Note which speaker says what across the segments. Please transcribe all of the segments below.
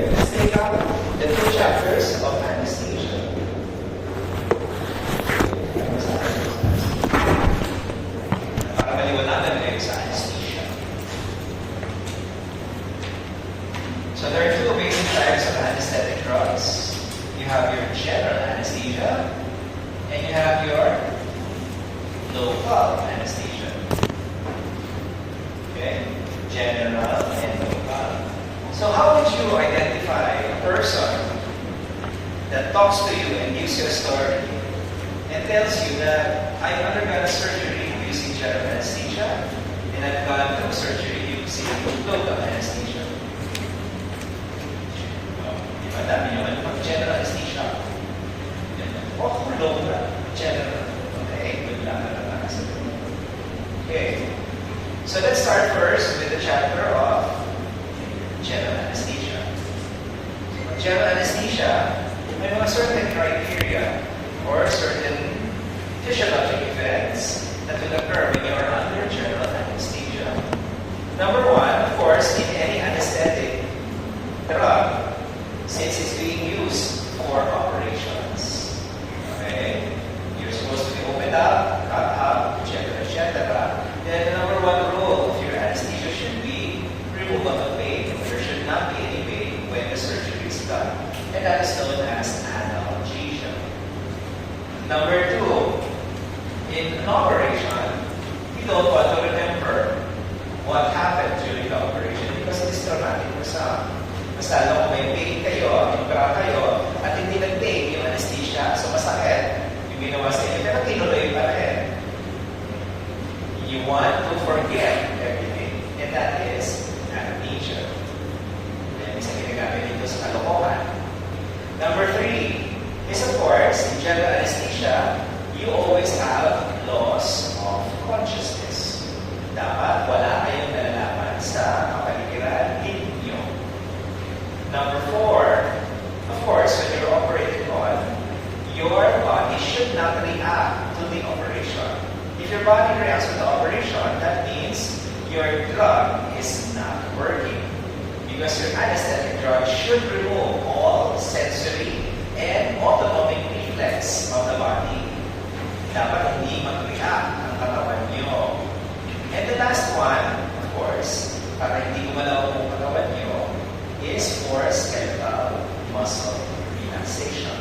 Speaker 1: Okay, let's take out the two chapters of anesthesia. Para maliwanagan kayo sa anesthesia. So there are two basic types of anesthetic drugs. You have your general anesthesia, and you have your local anesthesia. Okay? General and local. So how would you identify a person that talks to you and gives you a story and tells you that I've undergone a surgery using general anesthesia and I've gone through surgery using local anesthesia? Diba? Dami naman pag general anesthesia. O kung local, general. Okay, good lang na lang sa doon. Okay. So let's start first with the chapter of general anesthesia. General anesthesia, may mga certain criteria or certain physiologic effects that will occur when you are under general anesthesia. Number one, of course, in any anesthetic drug, since it's being used for operations. Okay? You're supposed to be opened up, cut up, etc. Then the number one rule of your anesthesia should be removal of pain. There should not be any pain when the surgery is done. And that is known as analgesia. Number two, in an operation, you don't want to remember what happened during the operation because it is traumatic for some. Mas lalo kung may pain kayo, ibra kayo, at hindi nag-pain yung anesthesia, so masakit yung ginawa sa inyo, pero tinuloy pa rin. You want to forget everything, and that is amnesia. Yan isang ginagamit dito sa kalokohan. Number three is, of course, in general anesthesia, you always have loss of consciousness. Dapat wala kayong nalalaman sa kapaligiran ninyo. Number four, of course, when you're operated on, your body should not react to the operation. If your body reacts to the operation, that means your drug is not working. Because your anesthetic drug should remove all sensory and autonomic reflex of the body. Dapat hindi mag-react ang katawan nyo. And the last one, of course, para hindi gumalaw ang katawan nyo, is for skeletal muscle relaxation.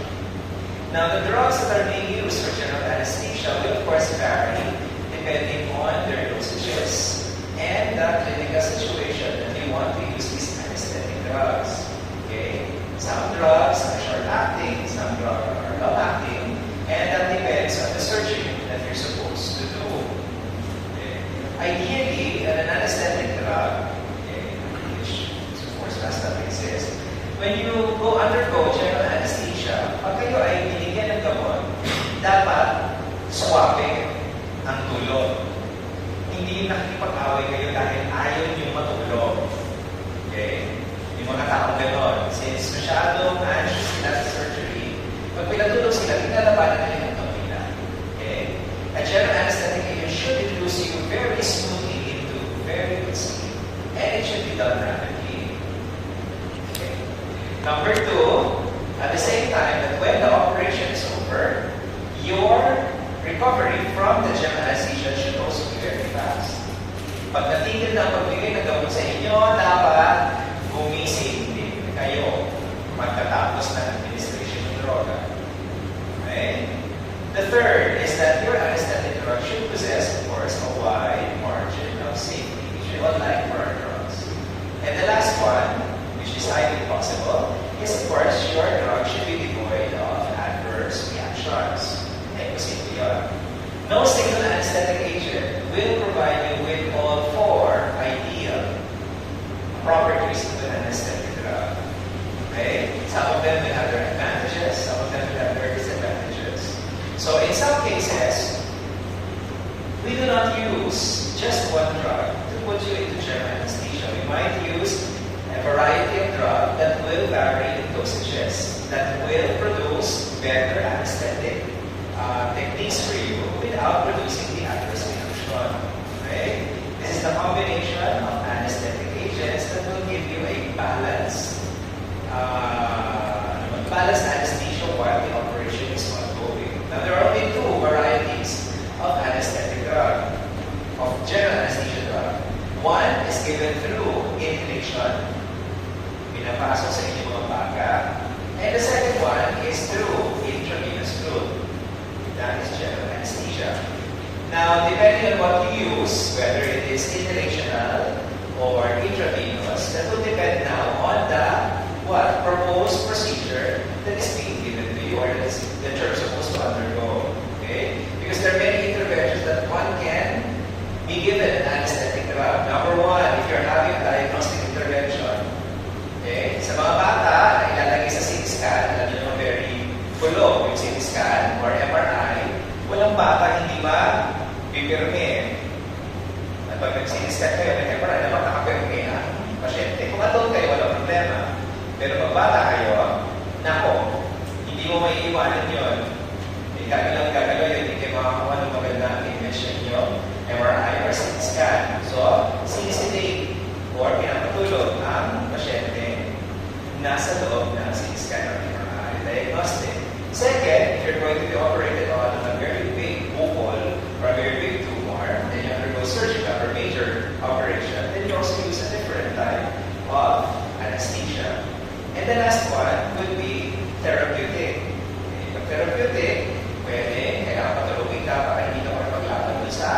Speaker 1: Now, the drugs that are being used for general anesthesia will, of course, vary depending on their dosages and the clinical situation that you want to use these anesthetic drugs. Okay? Some drugs are short-acting, some drugs are long-acting, and that depends on the surgery that you're supposed to do. Okay? Ideally, an anesthetic drug, okay, which of course last time exists, when you undergo general anesthesia, pag kayo ay binigyan ng gamot, dapat swapping ang tulog. Hindi yung nakikipag-away kayo dahil ayaw nyo matulog. Okay? Yung mga taong gano'n, since masyadong anxious sila sa surgery, pag pinatulog sila, pinalabanan nila yung kamila. Okay? A general anesthetic agent should induce you very smoothly into very good sleep. And it should be done rapidly. Number two, at the same time that when the operation is over, your recovery from the general anesthesia should also be very fast. Pag natigil na pagbigay ng gamot sa inyo, dapat gumising din kayo magkatapos ng administration ng droga. Okay? The third is that your anesthetic drug should possess, of course, a wide margin of safety, which we all like for our drugs. And the last one, which is highly possible, is of course your drug should be devoid of adverse reactions. No single anesthetic agent will provide you with all four ideal properties of an anesthetic drug. Okay? Some of them will have their advantages, some of them will have their disadvantages. So in some cases, we do not use just one drug to put you into general anesthesia. We might use a variety of drugs that will vary in dosages, that will produce better anesthetic techniques for you without producing the adverse reaction. Okay? This is the combination of anesthetic agents that will give you a balanced Now, depending on what you use, whether it is inhalational or intravenous, that will depend now on the what proposed procedure that is being given to you or that you're supposed to undergo. Okay? Because there are many interventions that one can be given an anesthetic drug. Number one, if you're having a diagnostic intervention, okay? Sa mga bata na ilalagay sa CT scan, alam niyo naman very bulog yung CT scan or MRI, walang bata hindi ba pipirme. At pag nag-CT scan kayo, nag-MRI, naman nakapirme ang pasyente. Kung adult kayo, walang problema. Pero pag bata kayo, nako, hindi mo maiiwanan yun. Gagalaw yun, hindi kayo makakuha ng magandang image ninyo, MRI or CT scan. So, sinisidate or pinapatulog ang pasyente nasa loob ng CT scan or MRI diagnostic. Second, if you're going to be operated on a very big bukol or a very big tumor, then you undergo surgical or major operation, then you also use a different type of anesthesia. And the last one would be therapeutic. Okay, pag therapeutic, pwede, kailangan patulogin ka para hindi ka makapaglaban doon sa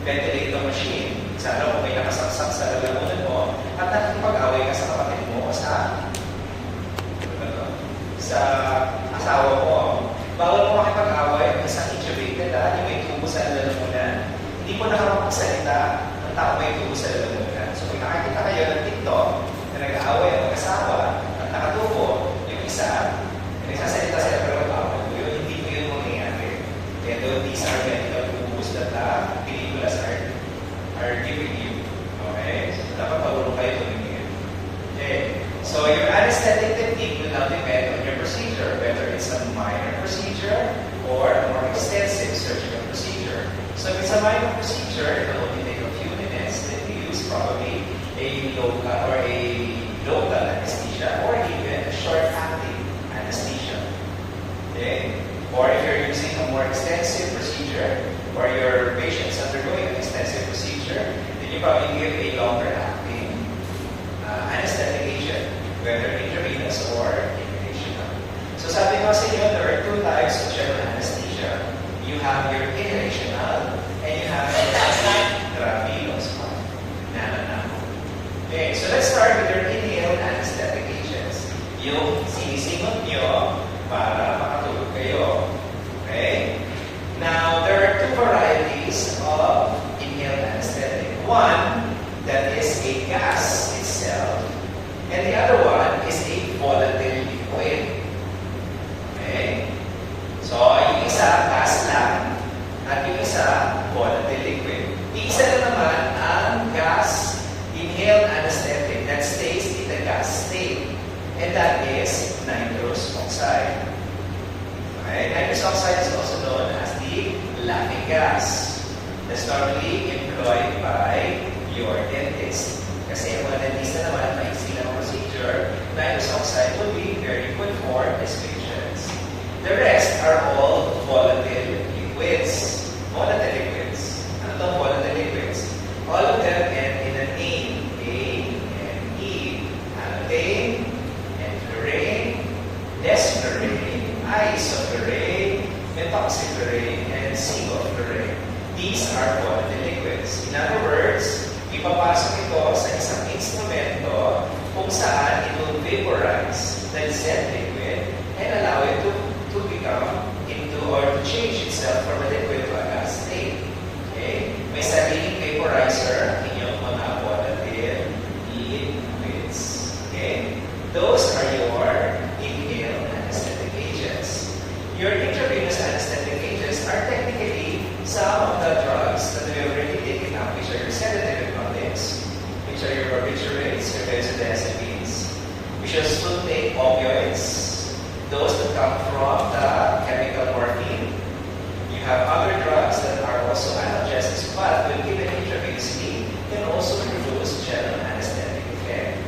Speaker 1: ventilator machine. Sana kung may nakasaksak sa lalamunan mo at nakikipag-away ka sa kapatid mo o sa asawa mo. Bawal mo makipag-away kung isang intubated, yung may tubo sa lalamunan. Hindi mo nakapagsalita ng tao may tubo sa lalamunan. So kung nakakita kayo ng TikTok na nag-aaway ang mag-asawa at nakatubo, yung isa, nagsasalita sila pero bawal mo yun, hindi mo yun mangyayari. Kaya though these are medical rules that películas are giving you. Okay? So dapat marunong kayo tumingin. Okay? So your anesthetic technique will now depend on your procedure, whether it's a minor procedure or a more extensive surgical procedure. So if it's a minor procedure, it will only take a few minutes. Then you use probably a local anesthesia or even a short-acting anesthesia. Okay? Or if you're using a more extensive procedure or your patient's undergoing an extensive procedure, then you probably give a longer-acting anesthetic agent, whether intravenous or inhalational. So sabi ko sa inyo, there are two types of general anesthesia. You have your inhalational and you have your intravenous one. Okay, so let's start with your inhaled anesthetic agents. Yung sinisingot nyo para makatulog kayo. Okay? Now, there are two varieties of inhaled anesthetic. One that is a gas itself, and the other one is a volatile liquid. Okay? So, yung isa, gas lang, at yung isa, volatile liquid. Yung isa na naman ang gas inhaled anesthetic that stays in the gas state, and that is nitrous oxide. Okay? Nitrous oxide is also known as the laughing gas. That's normally employed by your dentist. Kasi ang mga dentista naman, maiksi lang ang procedure, nitrous oxide will be very good for these patients. The rest are all volatile liquids. Volatile liquids. Ano itong volatile liquids? All of them end in an A and E. Alkane, enflurane, desflurane, isoflurane, methoxyflurane, and sevoflurane. These are volatile liquids. In other words, ipapasok ito sa isang instrumento kung saan it will vaporize the said liquid and allow it to become into or to change itself from a liquid to a gas state. Okay? May sariling vaporizer ang inyong mga volatile liquids. Okay? Those are your inhaled anesthetic agents. Your intravenous anesthetic agents are technically some of the drugs that we have already taken up, which are your sedative hypnotics, which are your barbiturates, your benzodiazepines. We should still take opioids, those that come from the chemical morphine. You have other drugs that are also analgesics, but when given intravenously, can also produce general anesthetic effect.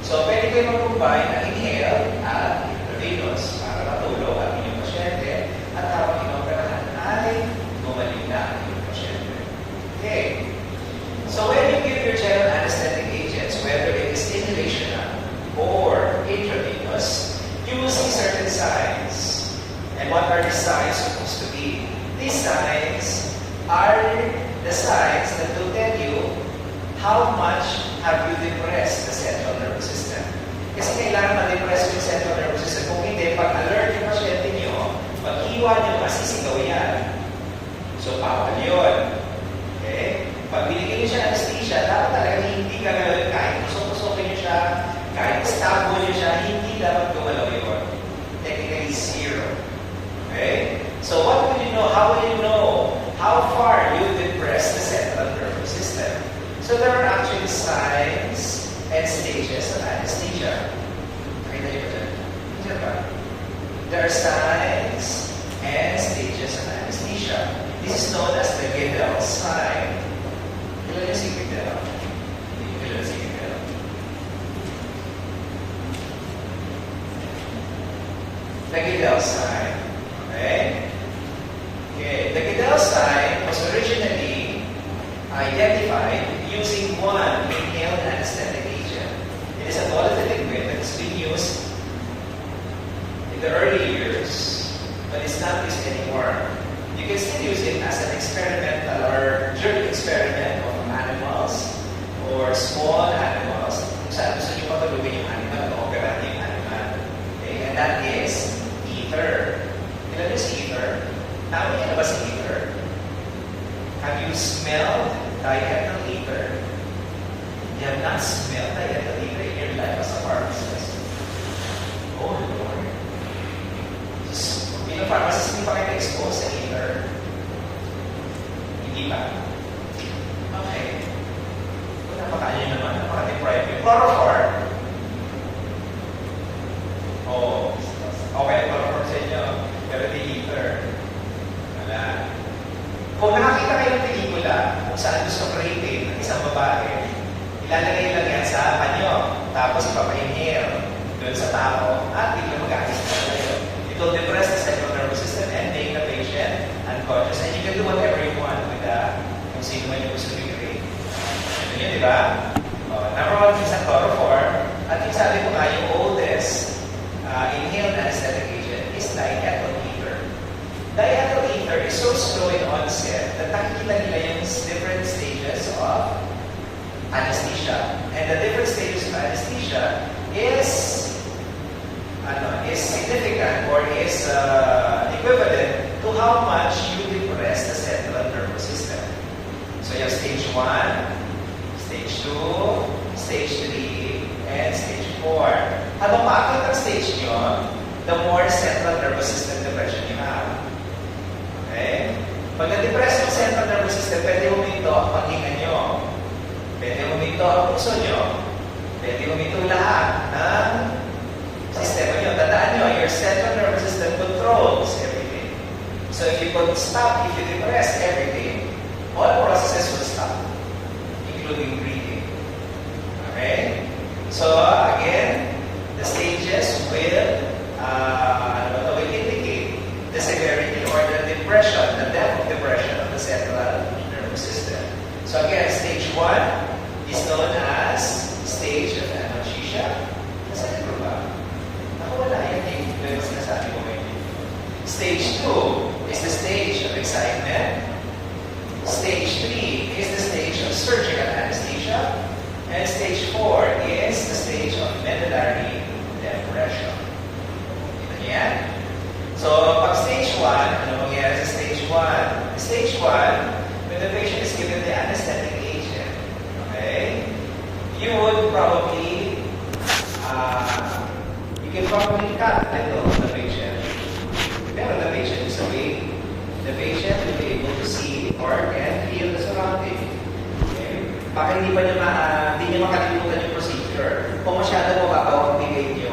Speaker 1: So, pwede kayo mag-combine na inhale at intravenous para matulog ang inyong pasyente at habang inoperahan ay gumaling na ang inyong pasyente. Okay. So, when you give your general anesthetic agents, whether it is inhalational or intravenous, you will see certain signs. And what are the signs supposed to be? These signs ma-depress the central nervous system. Kasi kailangan ma-depress yung central nervous system. Kung hindi, pag alert yung pasyente nyo, pag hiwa nyo, masisigaw yan. So, bawal yun. Okay? Pag binigyan nyo siya anesthesia, dapat talaga hindi gagawin kahit pusok-pusokin nyo siya, kahit stabo nyo siya, hindi dapat gumalaw yun. Technically, zero. Okay? So, what will you know? How will you know how far you depress the central nervous system? So, there are actually signs and stages of anesthesia. Nakita niyo ba dyan? Diyan ba? There are signs and stages of anesthesia. This is known as the Guedel sign. Kilala niyo si Guedel? Hindi ko kilala si Guedel. The Guedel sign. Okay? Okay. The Guedel sign was originally identified using one inhaled anesthetic agent. It is a volatile liquid that has been used in the early years, but it's not used anymore. You can still use it as an experimental or during experiment of animals or small animals. Kung saan gusto nyo patulugin yung animal, o-operatin yung animal. Okay? And that is ether. Kailan is ether? Tama niyo na ba si ether? Have you smelled diethyl ether? You have not smelled diethyl ether in your life as a pharmacist. Oh, Lord. Just, bilang pharmacist, hindi pa kayo na-expose sa ether? Hindi ba? Okay. Kung napakain nyo naman, napaka-deprive yung chloroform. Oh, okay, chloroform sa inyo. Pero di ether. Wala. Kung nakakita kayo ng pelikula kung saan gusto creating ng isang babae, ilalagay lang yan sa panyo, tapos ipapainhale doon sa tao, at biglang mag-aalis na kayo. It will depress the central nervous system and make the patient unconscious. And you can do whatever you want with kung sino man yung gusto i-create. Ito yun, di ba? Number one is ang chloroform. At yung sabi ko nga, yung oldest inhaled anesthetic agent is diethyl ether. Diethyl ether is so slow in onset that nakikita nila yung different stages of anesthesia. And the different stages of anesthesia is significant or is equivalent to how much you depress the central nervous system. So you have stage 1, stage 2, stage 3, and stage 4. Habang maakit ang stage nyo, the more central nervous system depression you have. Okay? Pag na-depress yung central nervous system, pwede huminto ang paghinga nyo. Pwede huminto ang puso nyo. Pwede huminto lahat ng sistema nyo. Tandaan nyo, your central nervous system controls everything. So if you could stop, if you depress everything, all processes will stop, including breathing. Okay? So again, the stages will indicate the severity or the depression, the depth of depression of the central nervous system. So again, stage 1 is known as stage of anesthesia. Nasaan ko ba? Nakawala yan yung sinasabi ko ngayon. Stage 2 is the stage of excitement. Stage 3 is the stage of surgical anesthesia. And stage 4 is the stage of medullary depression. Ito yan. So, pag stage 1, ano mangyayari sa stage 1? Stage 1, when the patient is given the anesthetic agent, okay, you would probably, you can probably cut a little of the patient. Pero the patient is awake. The patient will be able to see or can feel the surrounding. Okay? Baka hindi niya makalimutan yung procedure. Kung masyado mababaw ang bigay niyo,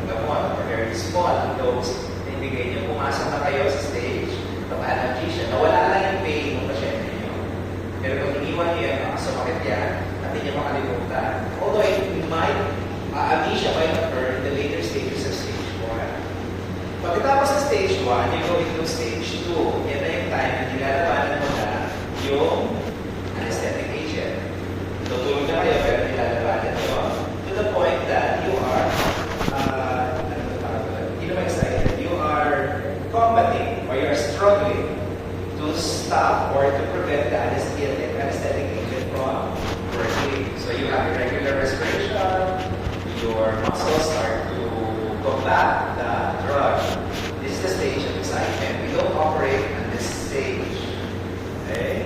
Speaker 1: gamot, or very small ang dose, ibigay niyo, pumasok na kayo sa stage of analgesia. Nawala lang yung pain ng pasyente niyo. Pero kung iniwan niyo yan, makasumakit yan, at hindi niyo makalimutan. Although amnesia might occur in the later stages of stage 1. Pagkatapos sa stage 1, you go into stage 2. Yan na yung time na nilalabanan mo na yung anesthetic agent. Tutulog na kayo, pero nilalabanan muscles start to combat the drug. This is the stage of excitement. We don't operate at this stage. Okay?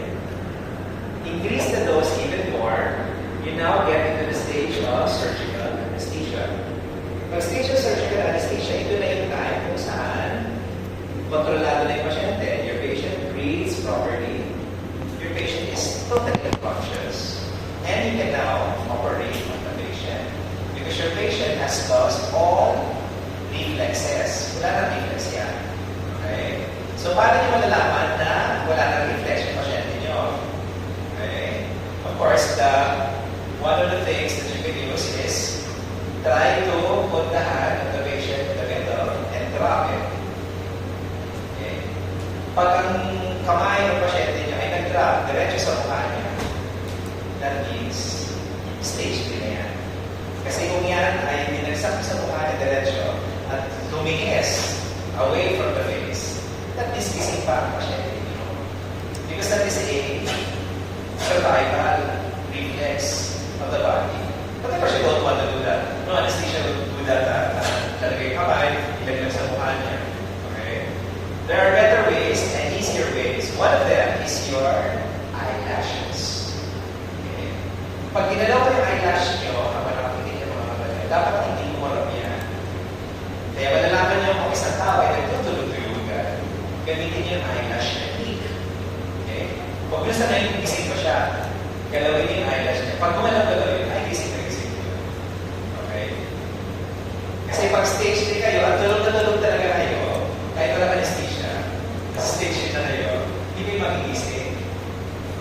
Speaker 1: Increase the dose even more. You now get into the stage of surgical anesthesia. Pag stage of surgical anesthesia, ito na yung time kung saan kontrolado na yung pasyente. Your patient breathes properly. Your patient is totally unconscious. And you can now operate on the patient. Because your patient has lost all reflexes. Wala na reflex yan. Okay? So, paano nyo malalaman na wala na reflex yung pasyente nyo? Okay? Of course, one of the things that you can use is try to put the hand of the patient in the middle and drop it. Okay? Pag ang kamay ng pasyente nyo ay nag-drop diretso sa mukha niya, that means stage 3 na yan. Kasi kung yan ay binagsak sa mukha niya diretso at tumingis away from the face, that means gising pa ang pasyente nyo. Because that is a survival reflex of the body. But of course, you don't want to do that. No anesthesia will do that. Talagay kamay, ilagay sa mukha niya. Okay? There are better ways and easier ways. One of them is your eyelashes. Okay? Pag ginalaw ko yung eyelash nyo, habang nakapitin yung mga kapatid, dapat hindi kumarap yan. Kaya malalaman nyo kung isang tao ay nagtutulog-tulugan, gamitin niyo yung eyelash technique. Okay? Pag gusto na yung gising pa siya, galawin niyo yung eyelash niya. Pag gumalaw-galawin, ay gising na gising ko. Okay? Kasi pag stage 3 kayo, at tulog talaga kayo, kahit wala anesthesia, stage 3 na kayo, hindi kayo magigising.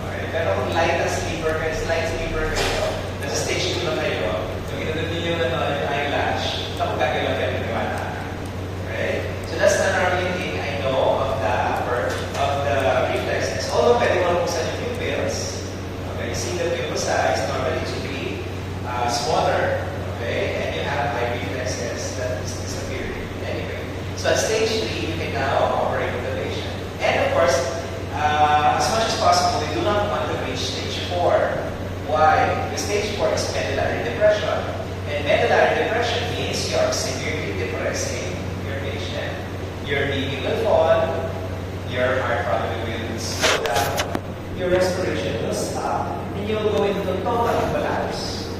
Speaker 1: Okay? Pero kung light sleeper kayo, nasa stage 2 na kayo, kung ginanod niyo yung eyelash, tapos gagalaw kayo ng wala. Okay? So that's the normally thing I know of the reflexes. Although pwede mo buksan yung pupils. Okay? You see the pupil size normally to be smaller. Okay? And you have high reflexes that is disappearing. Anyway. So at stage 3, you can now operate with the patient. And of course, as much as possible, we do not want to reach stage 4. Why? Because stage 4 is medullary depression. And medullary depression means you are severely depressing your patient. Your BP will fall, your heart probably will slow down, your respiration will stop, and you will go into total collapse.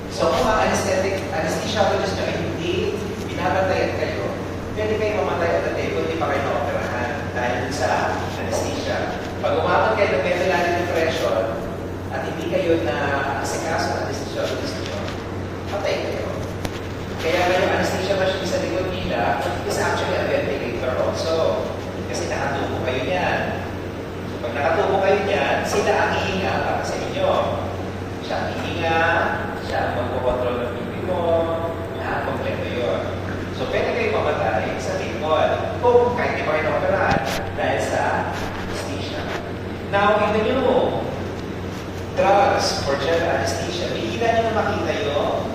Speaker 1: So kung ang anesthesiologist nyo ay hindi binabantayan kayo, pwede kayo mamatay at the table, hindi pa kayo na-operahan dahil sa anesthesia. Pag umabot kayo ng medullary depression at hindi kayo na-asikaso ng anesthesiologist nyo, patay kayo. Kaya yung anesthesia machine sa likod nila is actually a ventilator also. Kasi nakatubo kayo niyan. So pag nakatubo kayo niyan, sila ang hihinga para sa inyo. Siya ang hihinga, siya ang magpokontrol ng BP mo, lahat kompleto yun. So pwede kayo mamatay sa likod kung kahit di pa kayo na-operahan dahil sa anesthesia. Now, in the new drugs for general anesthesia, bihila nyo na makita yung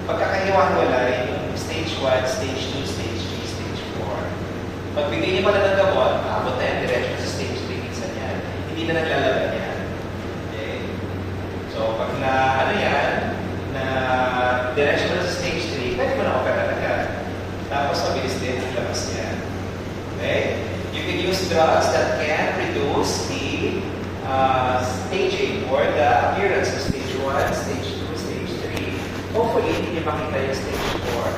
Speaker 1: pagkakahiwa-hiwalay yung stage 1, stage 2, stage 3, stage 4. Pag bigay niyo pala ng gamot, abot na yan, diretso sa stage 3, minsan yan. Hindi na naglalaban yan. Okay? So, pag diretso na sa stage 3, pwede mo na opera agad. Tapos, mabilis din ang labas niya. Okay? You can use drugs that can reduce the staging or the appearance of stage 1, stage 2, stage 3. Hopefully, hindi niyo makita yung stage 4.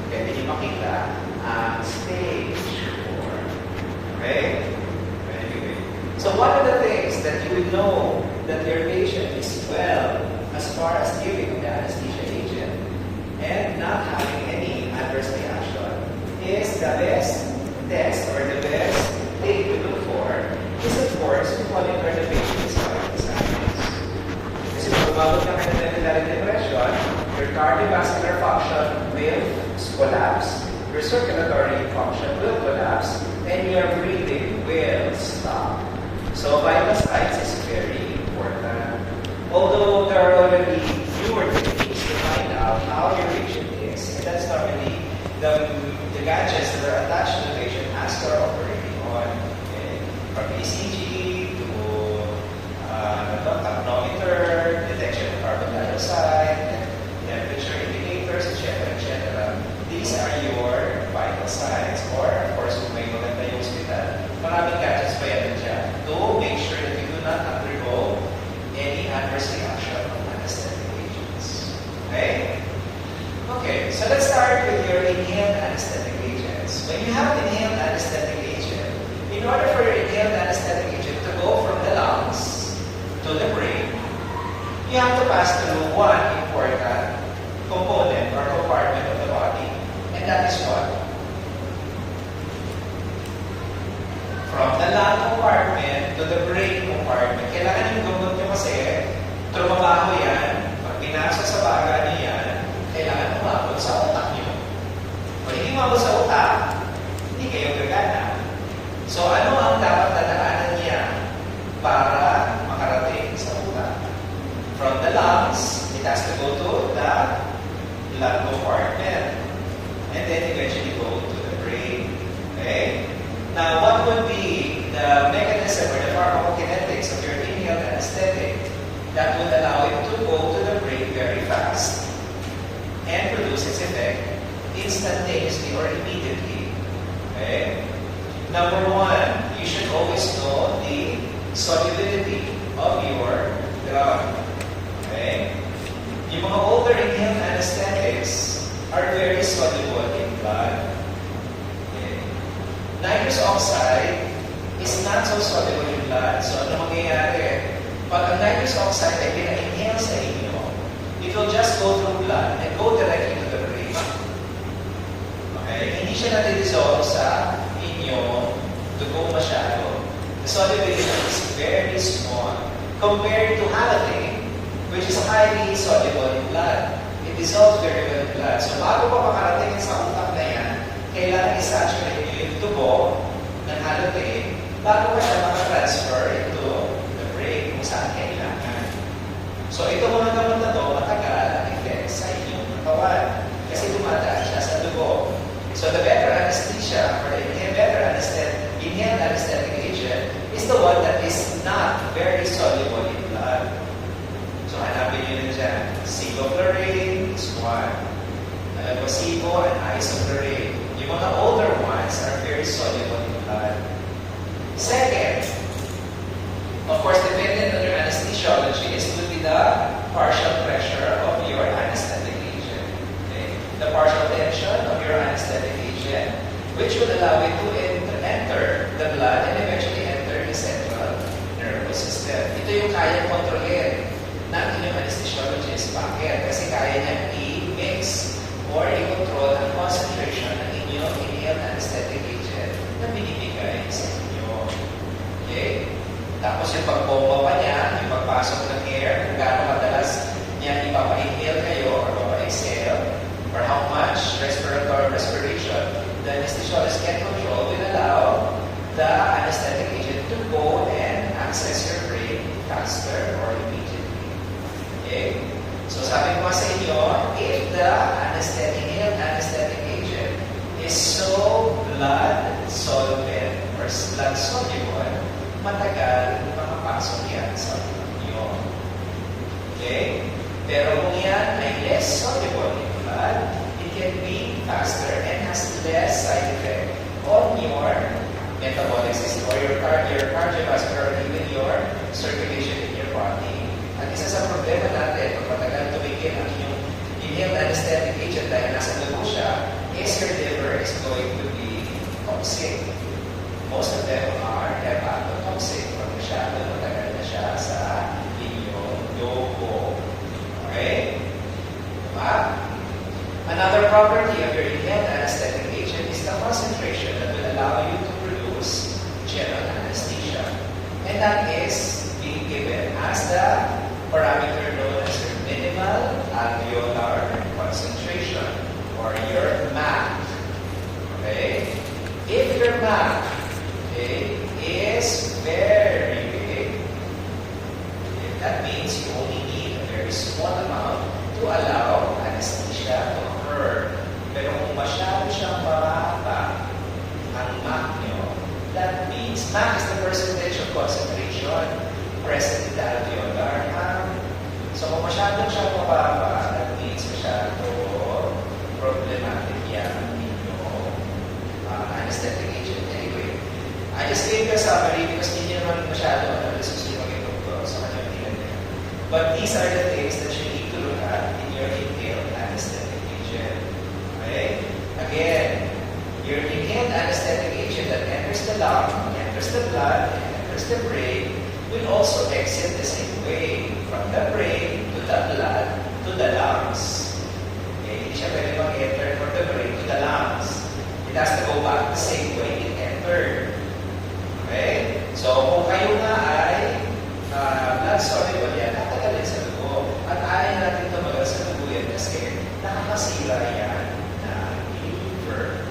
Speaker 1: Pwede niyo makita ang stage 4. Okay? Anyway. So, one of the things that you will know that your patient is well as far as giving the anesthesia agent and not having any adverse reaction is the best test or the best thing to look for is of course to monitor the patient's vital signs. Kasi kung umabot ka kayo ng medullary depression, your cardiovascular function will collapse, your circulatory function will collapse, and your breathing will stop. So vital signs is very important. Although there are already newer techniques to find out how your patient is, and that's normally the gadgets that are attached to the patient as they're operating on. Okay? From ECG to tapnometer, detection of carbon dioxide, temperature indicators, etc. Okay, so let's start with your inhaled anesthetic agents. When you have inhaled anesthetic agent, in order for your inhaled anesthetic agent to go from the lungs to the brain, you have to pass through one important component or compartment of the body, and that is what? From the lung compartment to the brain compartment. Kailangan yung gamot nyo kasi trumabaho yan. Pag pinasa sa baga nyo yan, kailangan umabot sa utak nyo. Kung hindi umabot sa utak, hindi kayo gagana. So ano ang dapat dadaanan niya para makarating sa utak? From the lungs, it has to go to the blood compartment. And then eventually go to the brain. Okay? Now, what would be the mechanism or the pharmacokinetics of your inhaled anesthetic that would allow it to go to the brain very fast and produce its effect instantaneously or immediately? Okay? Number one, you should always know the solubility of your drug. Okay? Yung mga older inhaled anesthetics are very soluble in blood. Nitrous oxide is not so soluble in blood. So, ano mangyayari? Pag ang nitrous oxide ay pina-inhale sa inyo, it will just go through blood and go directly to the brain. Okay? Hindi siya natidissolve sa inyo dugo masyado. The solubility is very small compared to halothane, which is highly soluble in blood. It dissolves very well in blood. So, bago pa makarating sa utak na yan, kailangan i-saturate nyo yung tubo ng halothane bago pa siya makatransfer into the brain kung saan kailangan. So, ito mga gamot na ito, matagal ang effect sa inyong katawan kasi dumadaan siya sa dugo. So, the better anesthesia or the inhaled anesthetic agent is the one that is not very soluble in blood. So, hanapin nyo na dyan. Sevoflurane is one. Placebo and isoflurane. Yung mga older ones are very soluble in blood. Second, of course, dependent on your anesthesiologist, will be the partial pressure of your anesthetic agent. Okay? The partial tension of your anesthetic agent, which will allow it to enter the blood and eventually enter the central nervous system. Ito yung kaya kontrolin ng inyong anesthesiologist. Bakit? Kasi kaya niya i-mix or i-control ang concentration ng inyong inhaled anesthetic agent na binibigay sa inyo. Okay? Tapos yung pagbomba pa niya, yung pagpasok ng air, kung gaano madalas niya ipapa-inhale kayo or papa-exhale, or how much respiration the anesthesiologist can control will allow the anesthetic agent to go and access your brain faster or immediately. Okay? So sabi ko sa inyo, if the inhaled anesthetic agent is so blood solvent or blood soluble, matagal makapasok yan sa inyo. Okay? Pero kung yan ay less soluble in blood, it can be faster and has less side effect on your metabolic system or your cardiovascular or even your circulation in your body. At isa sa problema natin, pag matagal tumigil ang inyong inhaled anesthetic agent dahil nasa dugo siya, is your liver is going to be toxic. Most of them are hepatotoxic pag masyado matagal na siya sa inyong dugo. Okay? Diba? Another property of your inhaled anesthetic agent is the concentration that will allow you to produce general anesthesia. And that is being given as the parameter known as your minimal alveolar concentration or your MAC. Okay? If your MAC is very big, that means you only need a very small amount to allow anesthesia to occur. Pero kung masyado siyang mababa ang MAC nyo, that means MAC is the percentage of concentration present in the alveolar. So kung masyado siyang mababa, that means masyado problematic yan yung anesthetic agent. Anyway, I just gave you a summary because hindi naman masyado analysis yung mga ito sa kanyang tinanong. But these are the things that you need to look at in your inhaled anesthetic agent. lung, enters the blood, and enters the brain, will also exit the same way. From the brain to the blood to the lungs. Okay, hindi siya pwede mag-enter from the brain to the lungs. It has to go back the same way it entered. Okay? So, kung kayo nga ay blood soluble yan, natagalin sa dugo. At ayaw natin ito magal sa dugo yan kasi nakakasira yan na liver.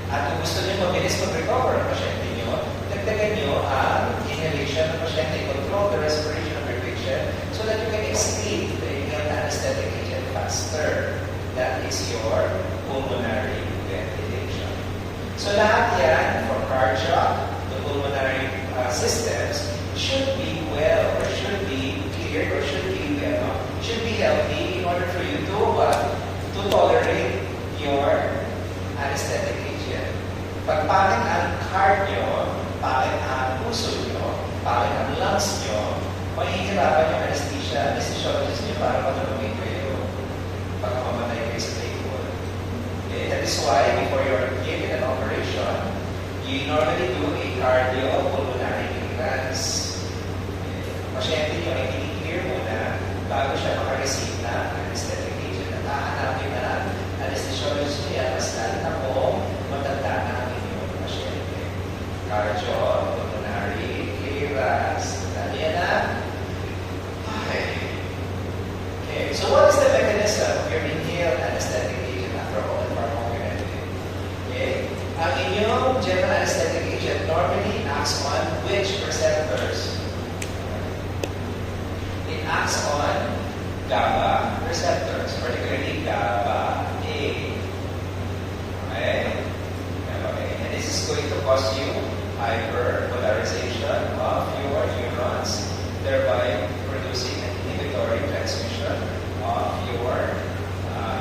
Speaker 1: At kung gusto niyo mabilis mag-recover ang pasyente niyo, dagdagan niyo ang inhalation ng pasyente, control the respiration of your patient so that you can excrete the inhaled anesthetic agent faster. That is your pulmonary ventilation. So lahat yan, from cardiac to pulmonary systems, should be well or should be cleared or should be healthy in order for you to tolerate your anesthetic agent. Pag pangit ang heart nyo, pangit ang puso nyo, pangit ang lungs nyo, mahihirapan yung anesthesiologist nyo para matulungin kayo pag mamatay kayo sa table. Okay? That is why before you're given an operation, you normally do a cardiopulmonary clearance. Pasyente nyo ay i-clear muna bago siya makareceive na anesthetic agent. At hahanapin na anesthesiologist nyo yan, mas lalo na kung matanda na ang inyong pasyente. Cardiopulmonary clearance. Tanda yan na? Okay, so what is the mechanism of your inhaled anesthetic agent after all the pharmacotherapy? Okay, ang inyong general anesthetic agent normally acts on which receptors? It acts on GABA receptors, particularly GABA A. Okay? GABA A. And this is going to cause you hyperpolarization of your neurons, thereby producing an inhibitory transmission of your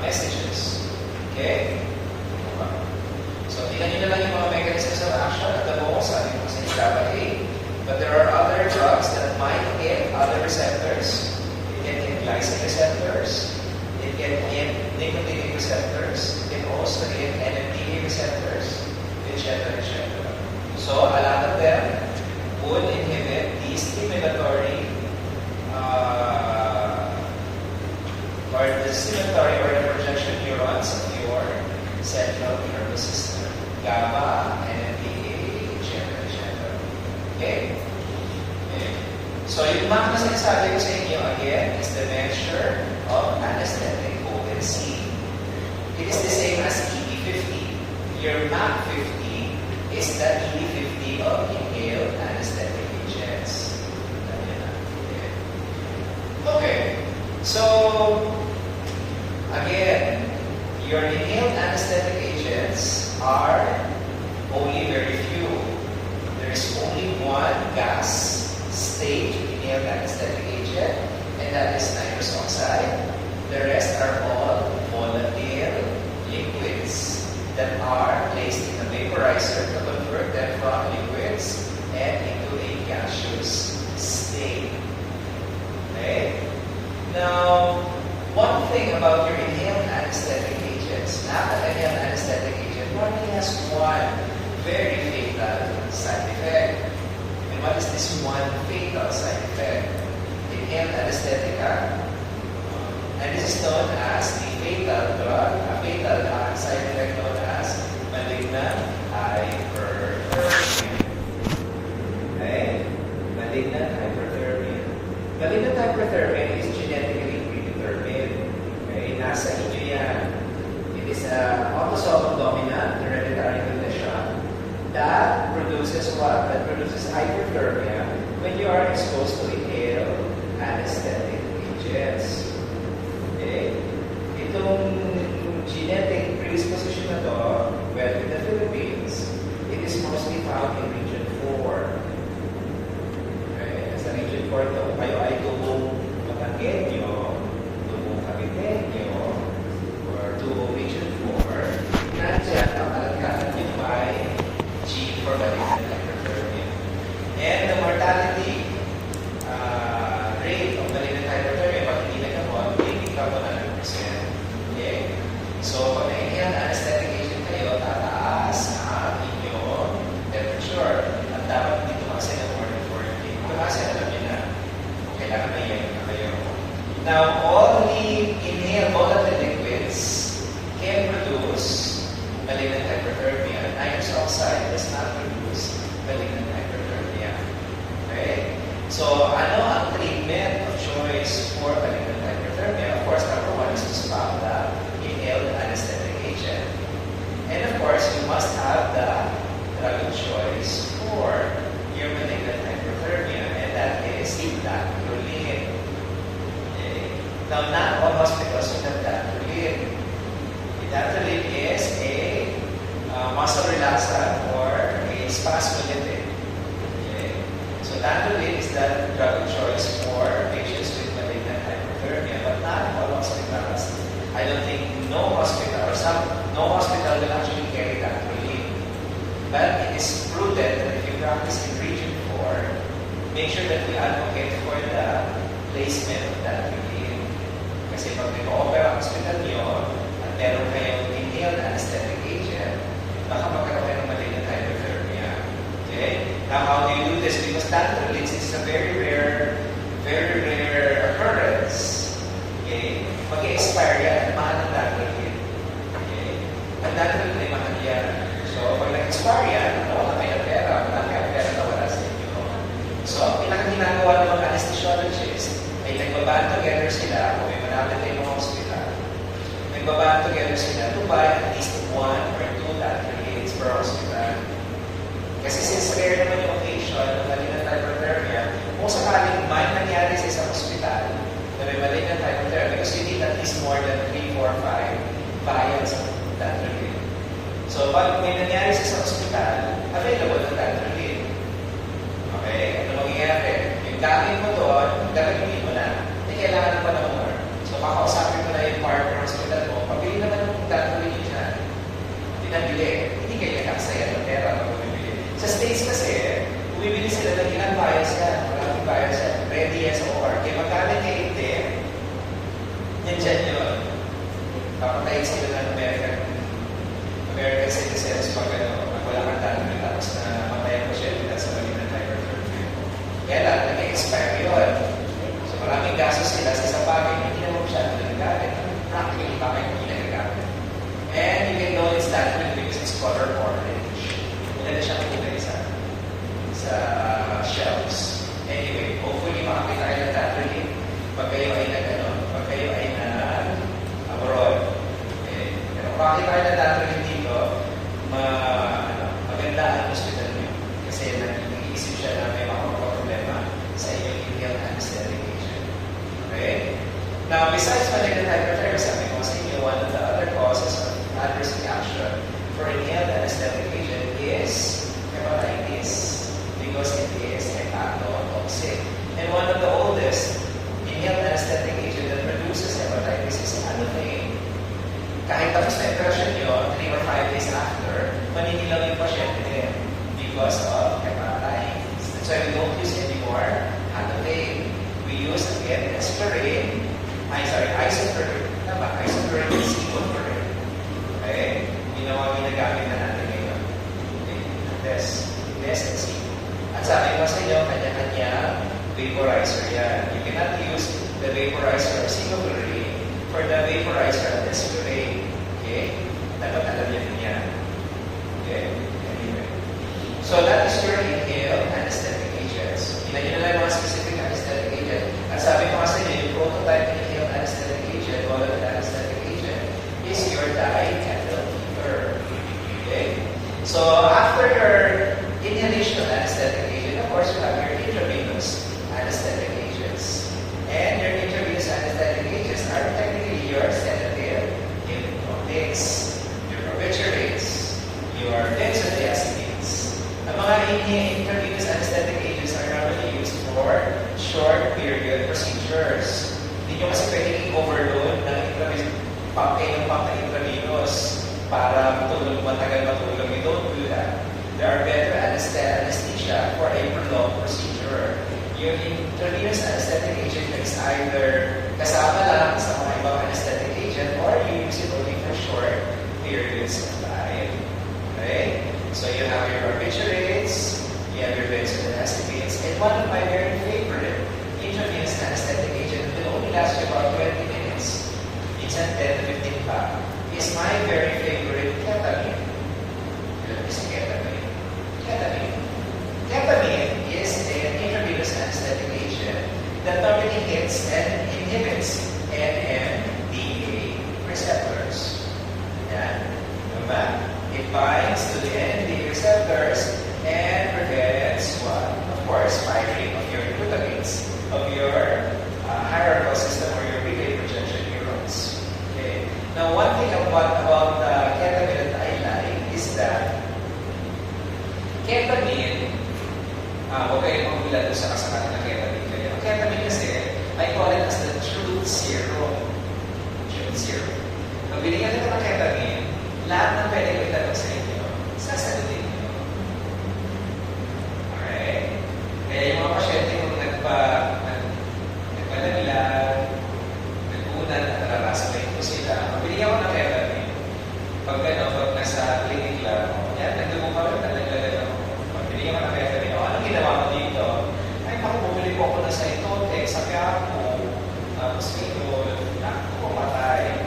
Speaker 1: messages. Okay? So, tingnan nyo na lang yung mga mechanisms of action at the most, sabi ko sa GABA A. But there are other drugs that might hit other receptors. It can hit glycine receptors. It can hit nicotinic receptors. It can also hit NMDA receptors, etc., etc. So, a lot of them would inhibit the stimulatory or the projection neurons of your central nervous system. GABA, NMDA, etc., etc. Okay? Okay? So, yung mga sinasabi ko sa inyo, again, is the measure of anesthetic potency. It is the same as ED50. Your MAC50 is the ED50 of inhaled anesthetic agents. Okay. So, again, your inhaled anesthetic agents are only very few. There is only one gas stage inhaled anesthetic agent, and that is nitrous oxide. The rest are all volatile liquids that are placed in a vaporizer to convert them from liquids and into a gaseous state. Okay? Now, one thing about your inhaled anesthetic agents, not an inhaled anesthetic agent, normally has one very fatal side effect. And what is this one fatal side effect? Inhaled anesthetica, and this is known as the fatal drug, a fatal side effect known as malignant hyperthermia. Okay? Malignant hyperthermia. Malignant hyperthermia is genetically predetermined. Okay? Nasa inyo yan. It is an autosomal dominant hereditary condition that produces what? That produces hyperthermia when you are exposed to inhaled anesthetic agents. Okay? Itong genetic predisposition na to, well, in the Philippines, it is mostly found in region 4. Okay? Sa region 4 ito, kung kayo ay tubong Batangueño, tubong Caviteño, or tubong region 4, nandiyan ang kalagkatan nyo by G for malignant hyperthermia. And the mortality rate of malignant hyperthermia, pag hindi nagkamot, hindi ka 100%. Okay? So, pag na-inhaled anesthetic agent kayo, tataas ang inyong temperature. Dantrolene is a muscle relaxant or a spasmolytic. Okay? So Dantrolene is the drug of choice for patients with malignant hyperthermia, but not all hospitals. I don't think no hospital will actually carry Dantrolene. But it is prudent that if you practice in Region 4, make sure that we advocate for the placement of Dantrolene. Kasi pag nag-opera ang hospital nyo, at meron kayong inhaled anesthetic agent, baka magkaroon kayo ng malignant hyperthermia. Okay? Now, how do you do this? Because Dantrolene is a very rare occurrence. Okay? Mag-expire yan at mahal ng Dantrolene. Okay? Ang Dantrolene ay mahal yan. So, pag nag-expire yan, wala kayo ng pera. Wala kayo ng pera na wala sa inyo. So, ang ginagawa ng mga anesthesiologist ay nagbaband together sila kung may malapit kayo ng hospital. Nagbaband together sila to buy at least 1 or 2 Dantrolenes per hospital. Kasi since rare naman yung occasion ng malignant hyperthermia, kung sakaling may nangyari sa isang hospital na may malignant hyperthermia, because you need at least more than 3, 4, 5 vials of Dantrolene. So, pag may nangyari sa isang hospital, available ng Dantrolene. Okay? Ano mangyayari? Yung gamit mo doon, gagawin mo na. Hindi kailangan pa ng more. So, kakausapin mo na yung partner hospital mo, pabili naman ng Dantrolene dyan. Hindi nabili. Hindi kayo nakaksaya ng pera pag bumibili. Sa States kasi, bumibili sila ng ilang bias yan. Maraming bias yan. Ready as or. Kaya magkalit kayo hindi, yan dyan yun. Papatayin sila ng American citizens pag wala kang Dantrolene tapos na matayan ko siya dito sa malignant hyperthermia. Kaya lang, nag-expire yun. So maraming gastos sila sa isang bagay, hindi naman masyado nagagamit. Practically, bakit hindi nagagamit? And you can know it's Dantrolene because it's color orange. Wala na siyang kulay sa shelves. Anyway, hopefully makakita kayo ng Dantrolene pag kayo ay nag-abroad. Okay. Pero kung makakita kayo ng Dantrolene dito, maganda ang hospital niyo. Kasi nag-iisip siya na may mga problema sa inyong inhaled anesthetic agent. Okay? Now, besides malignant hyperthermia, sabi ko sa inyo, one of the other causes of adverse reaction for inhaled anesthetic agent is hepatitis, because it is hepatotoxic. And one of the oldest inhaled anesthetic agent that produces hepatitis is allothane. Kahit tapos na operasyon nyo, 3 or 5 days after, maninilaw yung pasyente din because of hepatitis. That's why we don't use anymore allothane. We use again isoflurane, is sevoflurane. Okay? Ginagamit na natin ngayon. Okay? This and C. At sabi ko sa inyo, kanya-kanya vaporizer yan. You cannot use the vaporizer of sevoflurane for the vaporizer of isoflurane. Okay? Dapat alam niya. Okay? Anyway. So that is your inhaled anesthetic agents. Hinagin na lang mga specific anesthetic agent. At sabi ko kasi yung prototype inhaled anesthetic agent, volatile anesthetic agent, is your diethyl ether. Okay? So after your inhalation of anesthetic agent, of course, you have your intravenous anesthetic agents. And your intravenous anesthetic agents are technically your sedative hypnotics, your barbiturates, your benzodiazepines. Ang mga intravenous anesthetic agents are normally used for short period procedures. Hindi nyo kasi pwedeng i-overload ng intravenous pump ng intravenous para matagal matulog. You don't do that. There are better anesthesia for a prolonged procedure. Yung intravenous anesthetic agent is either kasama lang sa mga ibang anesthetic agent or you use it only for short periods of time. Okay? So you have your barbiturates, you have your benzodiazepines, and one of my very favorite intravenous anesthetic agent that will only last you about 20 minutes, minsan 10 to 15 pa, is my very favorite ketamine. What is ketamine? Ketamine is an intravenous anesthetic agent that normally hits and inhibits NMDA receptors. Yan. Diba? It binds to the NMDA receptors and prevents what? Of course, firing of your glutamates, of your hierarchical system or your relay projection neurons. Okay. Now, one thing about sa kasama ng ketamine kayo. Ang ketamine kasi, I call it as the truth serum. Truth serum. Pag binigyan nito ng ketamine, lahat ng pwede ko itanong sa inyo, sasagutin nyo. Okay? Kaya yung mga pasyente kung nagpalaglag, nag-unan at nararasan ko sila, pag binigyan ko ng ketamine, pag nasa clinic lang, yan, nagdugo pa rin, nalaglagan ako. Pag binigyan ko ng ketamine, anong ginawa mo dito? Ay, naku, bumili po ako na sa Itote, sa Quiapo, tapos ito, naku, pumatay.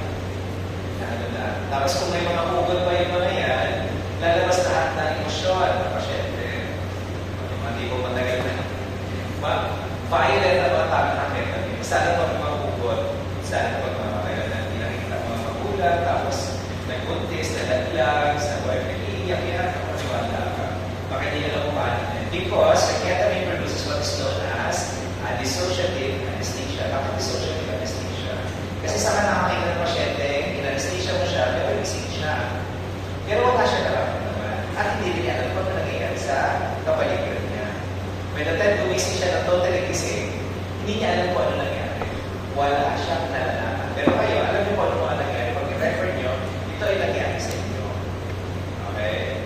Speaker 1: Tapos kung may mga ugod pa yung mga yan, lalabas lahat ng emosyon ng pasyente. Yung mga tipo matagal na. Violent na mga tao ng ketamine. Sana pag mga ugod, sana pag mga matagal na hindi nakikita mga magulang, tapos nagbuntis, nalaglag, sa buhay nag-iiyak yan, kapaniwala ka. Baka hindi na lang umanin. Because the ketamine produces what is known as a dissociative anesthesia. Bakit dissociative anesthesia? Kasi saka nakakita ng pasyente, in-anesthesia mo siya, pero isip siya. Pero wala siya nararamdaman. At hindi rin niya alam kung ano nangyayari sa kapaligiran niya. By the time gumising siya ng totally gising, hindi niya alam kung ano nangyari. Wala siyang nalalaman. Pero kayo, alam niyo kung ano mga nangyari. Pag i-refer niyo, ito ay nangyari sa inyo. Okay?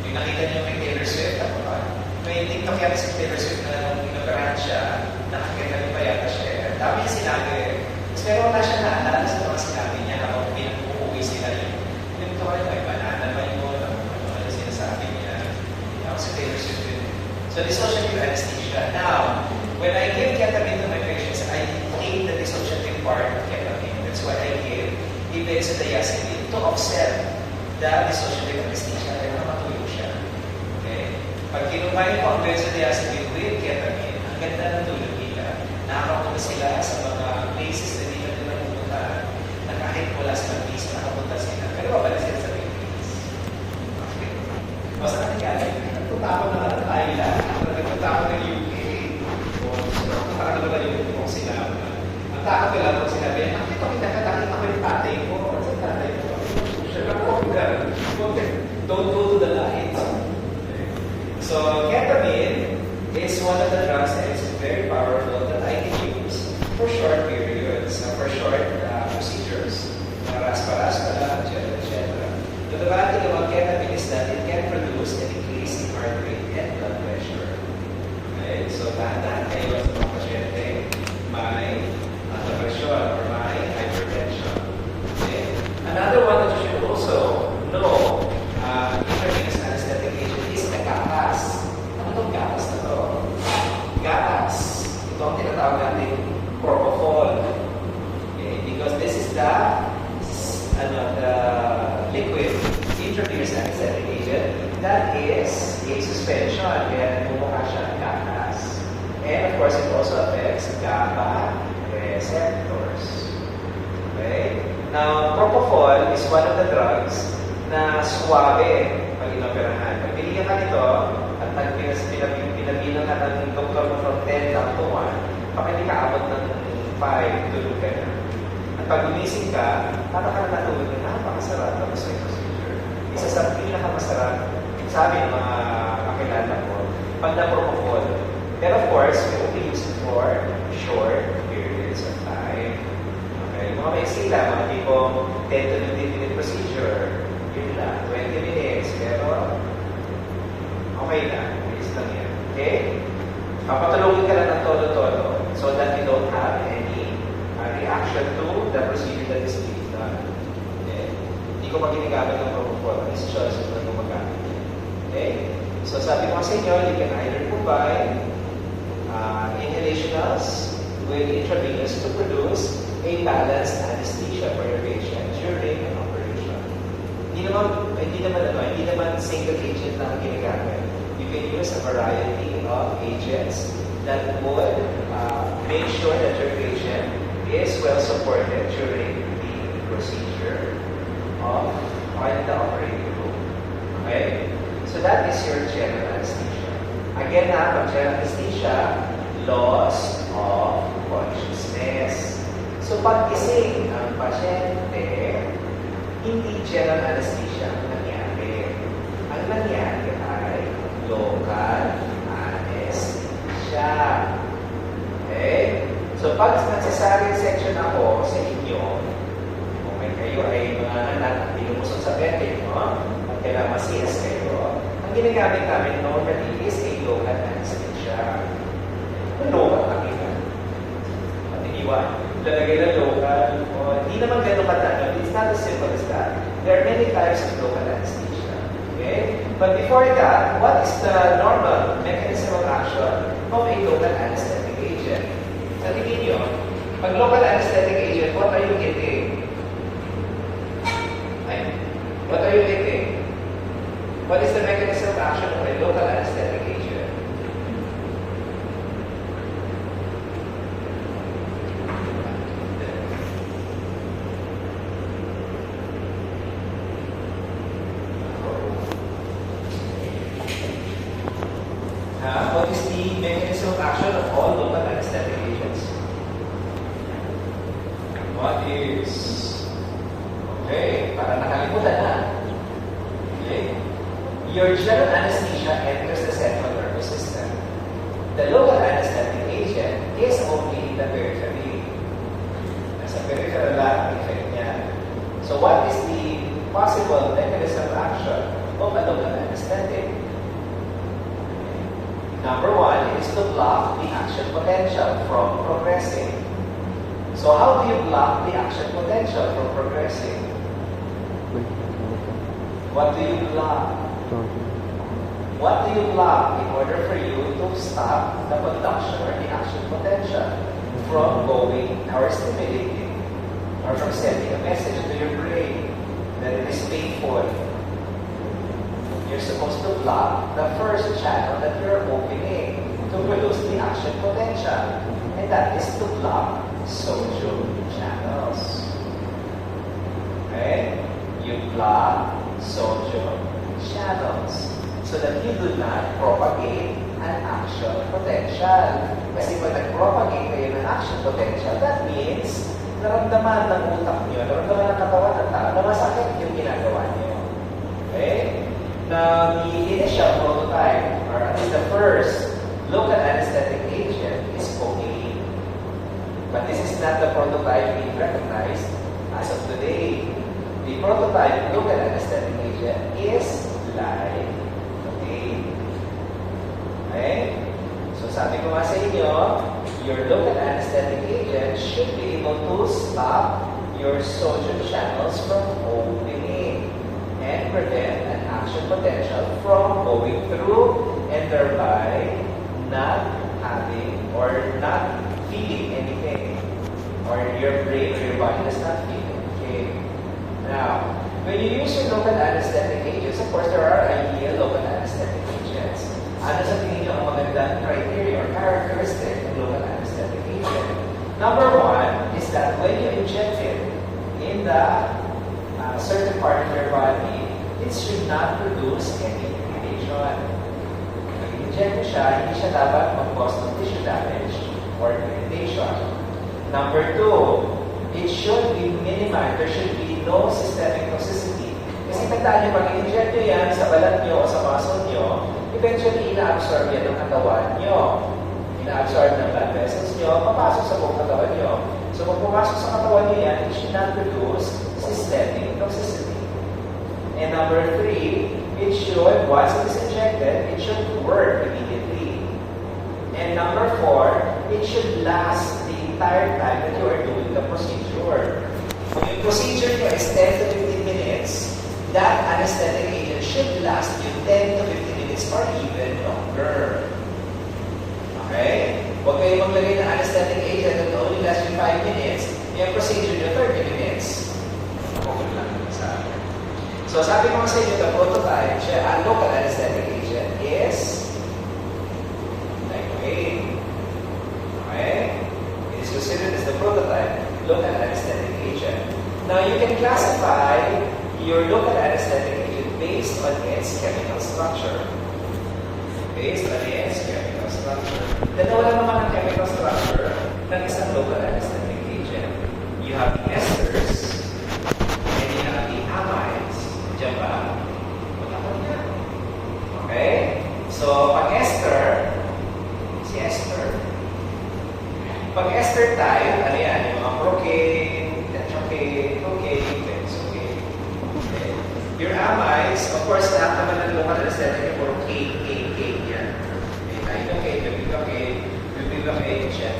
Speaker 1: Yung nakita niyo may Taylor Swift, ako ba? May TikTok yan si Taylor Swift na nung inoperahan siya, nakakita niyo pa yata siya. Dami niya sinabi. Pero wala siya naalala sa mga sinabi niya habang pinag-uuwi sila yun. Ito kayo, may banana ba yun? Ano sinasabi niya? Ako si Taylor Swift yun. So, dissociative anesthesia. Now, when I give ketamine to my patients, I take the dissociative part of ketamine. That's why I give benzodiazepine to offset the dissociative anesthesia kaya matulog siya. Okay? Pag kinumain ko ang benzodiazepine with ketamine, ang ganda ng tulog nila. Nakakapunta sila sa mga places na hindi na nila pupunta na kahit wala silang visa, nakapunta sila. Pero babalik sila sa Philippines. Okay. Basta nangyari, nagpunta ako na Thailand, nagpunta ako ng UK, nagpunta ako na yung kung sila. Ang takot ko lang kung sinabi, nakita ko yung tatay ko. Ano sa tatay ko? Siya lang po, don't go to the light. So, ketamine is one of the drugs that is very powerful that I can use for short periods, for short procedures. Raspa-raspa lang, etc. The bad thing about ketamine is that it can produce an increase in heart rate and blood pressure. Okay? So, dahan-dahan kayo sa mga pasyente, may depression or may hypertension. Okay? Another one that you should also know, intravenous anesthetic agent is the gatas. Ano itong gatas na to? Gatas. Ito ang tinatawag natin propofol. Okay? Because this is the liquid intravenous anesthetic agent that is a suspension. Kaya bumukha siya ng gatas. And of course, it also affects GABA receptors. Okay? Now, propofol is one of the drugs na suwabe pag inoperahan. Pag binigyan ka nito, at pinabilang ka ng doktor mo from 10 down to 1, pag hindi ka abot ng 5, tulog ka na. At pag gumising ka, para ka na natulog na, napakasarap na gusto yung procedure. Isa sa pinakamasarap, sabi ng mga kakilala ko, pag na-propofol. Pero of course, we only use it for short periods of time. Okay? Mga may sila, mga tipong 10 to 15 minute procedure, yun lang, 20 minutes, pero okay na, bilis lang yan. Okay? Papatulogin ka lang ng todo-todo so that you don't have any reaction to the procedure that is being done. Okay? Hindi ko pa ginagamit ng propofol, ang institution na gumagamit. Okay? So sabi ko sa inyo, you can either provide inhalationals with intravenous to produce a balanced anesthesia for your patient during an operation. Hindi naman single agent lang ang ginagamit. You can use a variety of agents that would make sure that your patient is well supported during the procedure of the operating room. Okay? So that is your general anesthesia. Again pag general anesthesia, loss of consciousness. So pag gising ang pasyente, hindi general anesthesia ang nangyari. Ang nangyari ay local anesthesia. anesthesia. Okay? So, pag necessary section ako sa inyo, kung may kayo ay mga anak at pinumusot sa bete, no? At kailangan masiyas kayo, ang ginagamit namin normally is a local anesthesia. Local nakita. Matiniwan. Lalagay na local. Hindi naman ganun katagal. It's not as simple as that. There are many types of local anesthesia. Okay? But before that, what is the normal mechanism of action of a local anesthetic agent? Sa tingin nyo, pag local anesthetic agent, what are you getting? What are you getting? What is the mechanism of action of a local anesthetic agent? What is the mechanism of action of all local anesthetic agents? What is... Okay, para nakalimutan na. Okay. Your general anesthesia enters the central nervous system. The local anesthetic agent is only in the periphery. Nasa peripheral lang ang effect niya. So what is the possible mechanism of action of a local anesthetic? Number one is to block the action potential from progressing. So how do you block the action potential from progressing? What do you block? What do you block in order for you to stop the conduction or the action potential from going or stimulating or from sending a message to your brain that it is painful? You're supposed to block the first channel that you're opening to produce the action potential. And that is to block sodium channels. Okay? You block sodium channels so that you do not propagate an action potential. Kasi pag nag-propagate kayo ng action potential, that means naramdaman ng utak nyo, naramdaman ng katawan ng tao na masakit yung ginagawa nyo. Okay? Now, the initial prototype, or at least the first local anesthetic agent is cocaine. But this is not the prototype being recognized as of today. The prototype local anesthetic agent is lidocaine. Okay? So sabi ko nga sa inyo, your local anesthetic agent should be able to stop your sodium channels from opening and prevent an action potential from going through and thereby not having or not feeling anything. Or your brain or your body does not feel anything. Now, when you use your local anesthetic agents, of course, there are ideal local anesthetic agents. Ano sa tingin nyo ang magandang criteria or characteristic ng local anesthetic agent? Number one is that when you inject it in the certain part of your body, it should not produce any irritation. Pag inject mo siya, hindi siya dapat mag-cause ng tissue damage or irritation. Number two, it should be minimized. There should be no systemic toxicity. Kasi tandaan nyo, pag i-inject nyo yan sa balat nyo o sa muscle nyo, eventually ina-absorb yan ng katawan nyo. Ina-absorb ng blood vessels nyo, papasok sa buong katawan nyo. So pag pumasok sa katawan nyo yan, it should not produce systemic toxicity. And number three, it should, once it is injected, it should work immediately. And number four, it should last the entire time that you are doing the procedure. Kung yung procedure nyo is 10 to 15 minutes, that anesthetic agent should last you 10 to 15 minutes or even longer. Okay? Huwag kayo maglagay ng anesthetic agent that only lasts you 5 minutes, yung procedure nyo 30 minutes. Okay lang sa akin. So sabi ko sa inyo, the prototype, ang local anesthetic agent is lidocaine. Okay? It is considered as the prototype local anesthetic agent. Now you can classify your local anesthetic agent based on its chemical structure. Based on its chemical structure. Dalawa lang naman ang chemical structure ng isang local anesthetic agent. You have the esters and you have the amides. Diyan ba? Okay? So, pag ester, si ester ester type, ano yan? Yung mga procaine, tetracaine, cocaine, benzocaine. Okay. Your amides, of course, lahat naman ng local anesthetic, puro cane, cane, cane yan. Okay, lidocaine, bupivacaine, etc.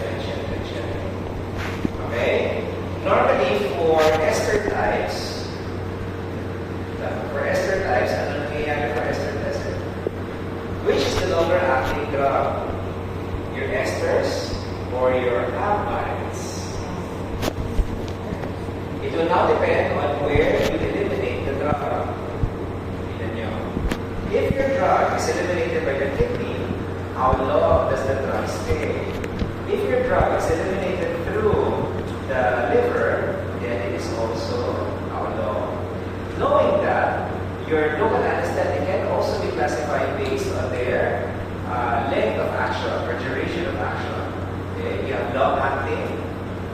Speaker 1: Okay? Normally, for ester types, ano nangyayari for ester types? Which is the longer acting drug? Your esters or your amides? It will now depend on where you eliminate the drug. Tignan nyo. If your drug is eliminated by the kidney, how long does the drug stay? If your drug is eliminated through the liver, then it is also how long. Knowing that, your local anesthetic can also be classified based on their length of action or duration of action. Okay? You have long-acting,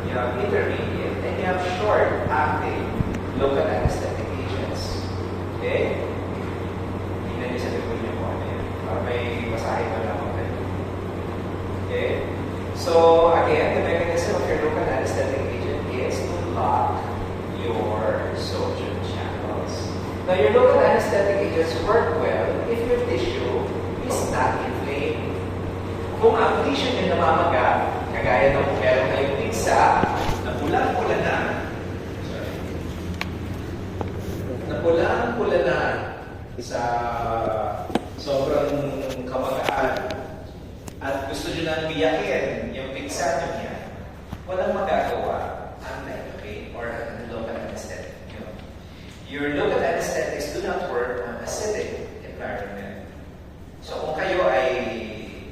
Speaker 1: you have intermediate, and you have short-acting local anesthetic agents. Okay? Tingnan niyo sa likod niyo po. Para may masahe pa lang ako. Okay? So, again, the mechanism of your local anesthetic agent is to block your sodium channels. Now, your local anesthetic agents work well if your tissue is not inflamed. Kung ang tissue niyo namamaga, kagaya ng meron kayong pizza, na pulang-pula na, sa sobrang kamagaan, at gusto nyo na biyakin yung pizza nyo niya, walang magagawa ang lidocaine or ang local anesthetic nyo. Your local anesthetics do not work on acidic environment. So kung kayo ay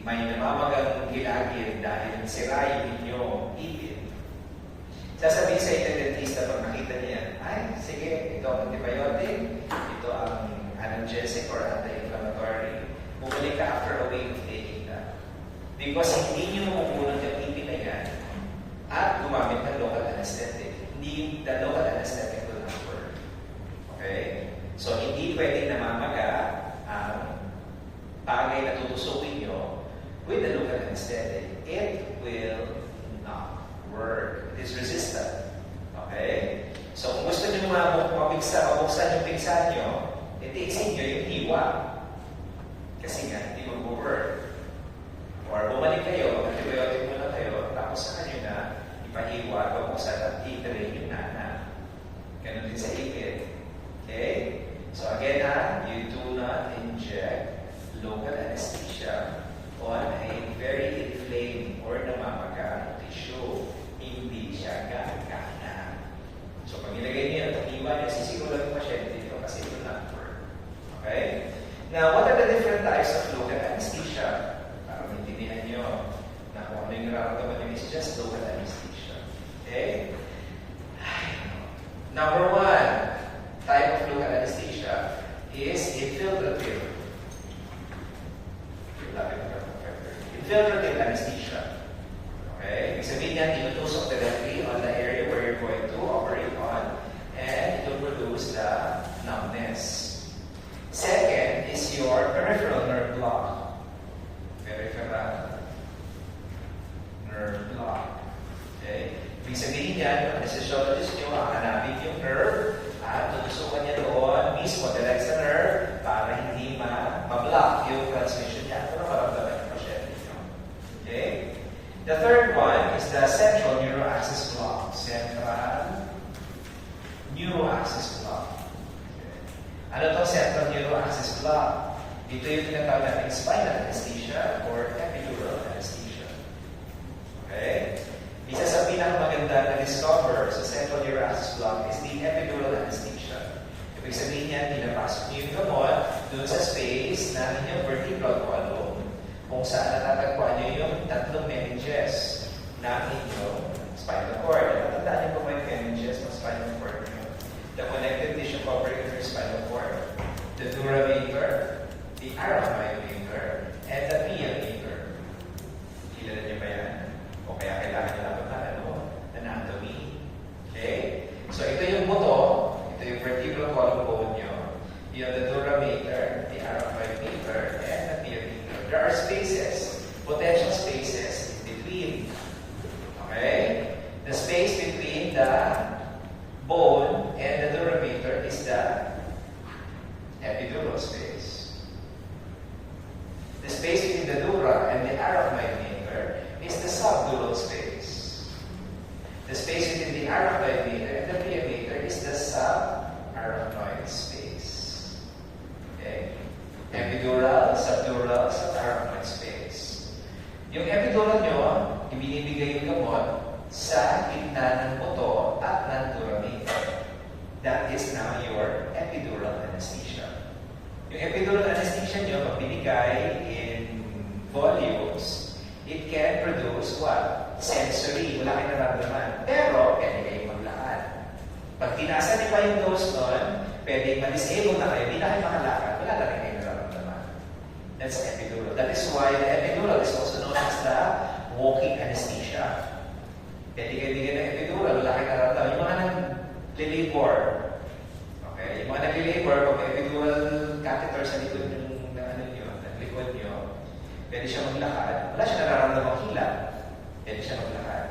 Speaker 1: may namamagang gilagid dahil sira yung inyong ipin, sasabihin sa inyong dentista pag nakita niya, ay, sige, ito ang antibiotic, ito ang analgesic or anti-inflammatory. Bumalik ka after a week of taking that. Because hindi nyo mapupunod yung ipin na yan at gumamit ng local anesthetic. Hindi, the local anesthetic will not work. Okay? So, hindi pwede namamaga ang bagay na tutusukin nyo with the local anesthetic. It will not work. It is resistant. Okay? So, kung gusto nyo mabuksan yung pinsa nyo, itiisin nyo yung hiwa. Kasi nga, hindi mag-work. Or bumalik kayo, antibiotic muna kayo, tapos saka nyo na ipahiwa, babuksan at i-drain yung nana. Ganun din sa ipin. Okay? So again you do not inject local anesthesia on a very inflamed or namamaga tissue. Hindi siya gagana. So pag ilagay niyo ang hiwa niya, sisigaw lang yung pasyente dito kasi it will not work. Okay? Now, what are the different types of local anesthesia? Para maintindihan nyo na kung ano yung nararamdaman nyo is just local anesthesia. Okay? Number one type of local anesthesia is infiltrative. Infiltrative anesthesia. Okay? Ibig sabihin yan, tinutusok directly on the area where you're going to operate on and it will produce the numbness. Second is your peripheral nerve block. Peripheral nerve block. Okay? Ibig sabihin yan, yung anesthesiologist nyo, hahanapin yung nerve at tutusukan niya doon mismo direct sa nerve para hindi ma-block yung transmission niya para maramdaman yung pasyente nyo. Okay? The third one is the central neuroaxis block. Central neuroaxis block. Ano itong central neuroaxis block? Ito yung tinatawag natin spinal anesthesia or epidural anesthesia. Okay? Isa sa pinakamaganda na discover sa central neuroaxis block is the epidural anesthesia. Ibig sabihin niya, pinapasok niyo yung gamot doon sa space na inyong vertebral column kung saan natatagpuan niyo yung tatlong meninges na inyong spinal cord. Natatandaan niyo po may meninges ng spinal cord niyo. The connective tissue covering of your spinal cord, the dura mater, the aramide mater, and the pia mater. Kilala niyo ba yan? O kaya kailangan niyo lang anatomy. Okay? So ito yung buto, ito yung vertebral column bone niyo. You have the dura mater, the aramide mater, and the pia mater. There are spaces, potential spaces in between. Okay? the bone and the dura mater is the epidural space. The space between the dura and the arachnoid mater is the subdural space. The space between the arachnoid mater and the pia mater is the subarachnoid space. Okay? Epidural, subdural, subarachnoid space. Yung epidural nyo, ibinibigay yung gamot sa gitna ng buto at ng dura mater. That is now your epidural anesthesia. Yung epidural anesthesia nyo, pag binigay in volumes, it can produce what? Sensory. Wala kayo nararamdaman. Pero, pwede kayo maglakad. Pag tinasan niyo pa yung dose nun, pwede ma-disable na kayo, hindi na kayo makalakad. Wala na rin kayo nararamdaman. That's epidural. That is why the epidural is also known as the walking anesthesia. Pwede kayo bigyan ng epidural, wala kayo nararamdaman. Yung mga nag-labor, okay? Yung mga nag-labor, pag may epidural catheter sa likod ng likod nyo, pwede siya maglakad. Wala siya nararamdaman hila. Pwede siya maglakad.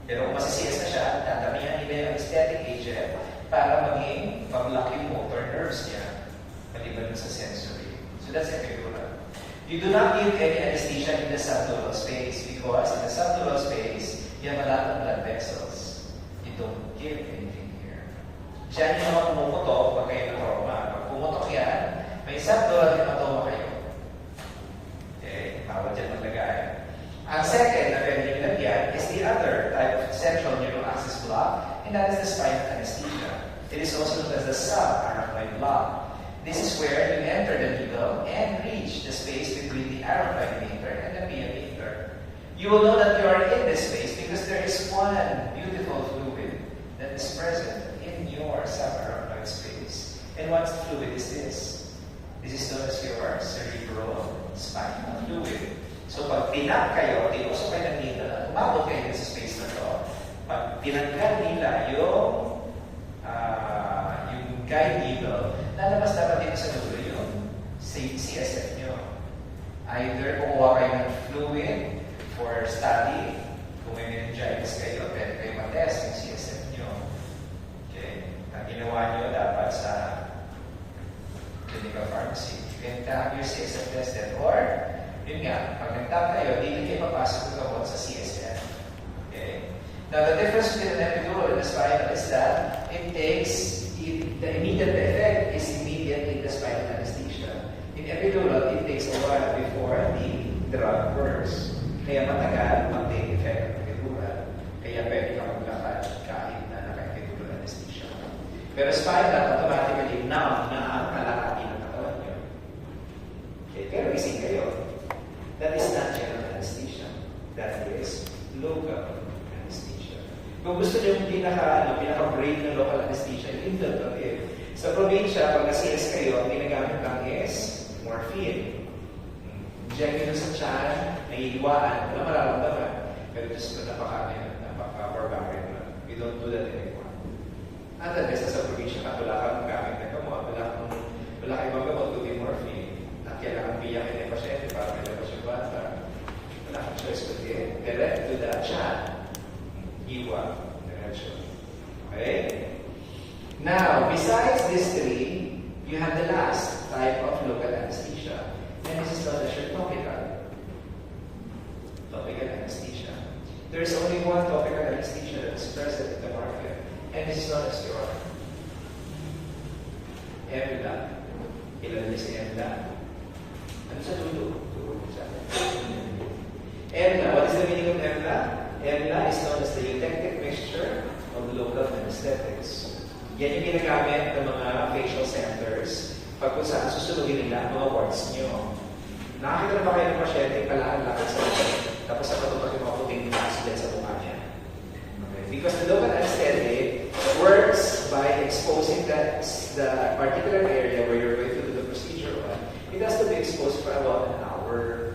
Speaker 1: Pero kung masisiyas na siya, dadamihan nila yung anesthetic agent para maging pag-lock yung motor nerves niya, maliban sa sensory. So that's epidural. You do not give any anesthesia in the subdural space because in the subdural space, you have a lot of blood vessels. You don't give anything here. Diyan yung mga pumuputok pag kayo ng trauma. Pag pumutok yan, may subdural hematoma kayo. Okay? Bawal dyan maglagay. Ang second na pwede nyo lagyan is the other type of central neural axis block, and that is the spinal anesthesia. It is also known as the subarachnoid block. This is where you enter the needle and reach the space between the arachnoid mater and the pia mater. You will know that you are in this space because there is one beautiful fluid that is present in your subarachnoid space. And what fluid is this? This is known as your cerebrospinal fluid. So pag pinap kayo, tinusok kayo ng needle at umabot kayo sa space na to, pag tinanggal nila yung guide needle, lalabas dapat dito sa dulo yung CSF nyo. Either kukuha kayo ng fluid for study, kung may meningitis kayo, pwede kayo matest yung CSF nyo. Okay? Ang ginawa nyo dapat sa clinical pharmacy. You can have your CSF tested or, yun nga, pag nagtap kayo, hindi kayo papasok ng gamot sa CSF. Okay? Now, the difference between an epidural and a spinal is that it takes the immediate effect is immediate in the spinal anesthesia. In epidural, it takes a while before the drug works. Kaya matagal mag-take effect ng epidural. Kaya pwede ka maglakad kahit na naka-epidural anesthesia. Pero spinal, automatically numb na ang kalahati ng katawan nyo. Okay, pero ising kayo. That is not general anesthesia. That is local anesthesia. Kung gusto nyo yung pinaka-brain na local anesthesia, indultative. Sa probinsya, pag na-CS kayo, ang ginagamit lang is morphine. Diyan yun sa tiyan, naiiwaan, wala mararamdaman. Pero just napaka-barbaric na. We don't do that anymore. At the best, sa probinsya ka, wala kang gamit na gamot, wala kang magagamot, kundi morphine. At kailangan biyakin yung pasyente para may labas yung bata. Wala kang choice kundi direct to the tiyan. Iwa. Diretso. Okay? Now, besides these three, you have the last type of local anesthesia. And this is known as your topical anesthesia. There is only one topical anesthesia that is present in the market. And this is known as your EMLA. Ilan niyo si EMLA? Ano sa dulo? EMLA. What is the meaning of EMLA? EMLA is known as the eutectic mixture of local anesthetics. Yan yung ginagamit ng mga facial centers pag kung saan susunugin nila ang mga wards nyo. Nakakita na ba kayo ng pasyente kailangan-lakad sa mga tapos sa patupag yung mga puting accident sa mukha niya? Okay. Because the local anesthetic works by exposing the particular area where you're going to do the procedure on. It has to be exposed for about an hour.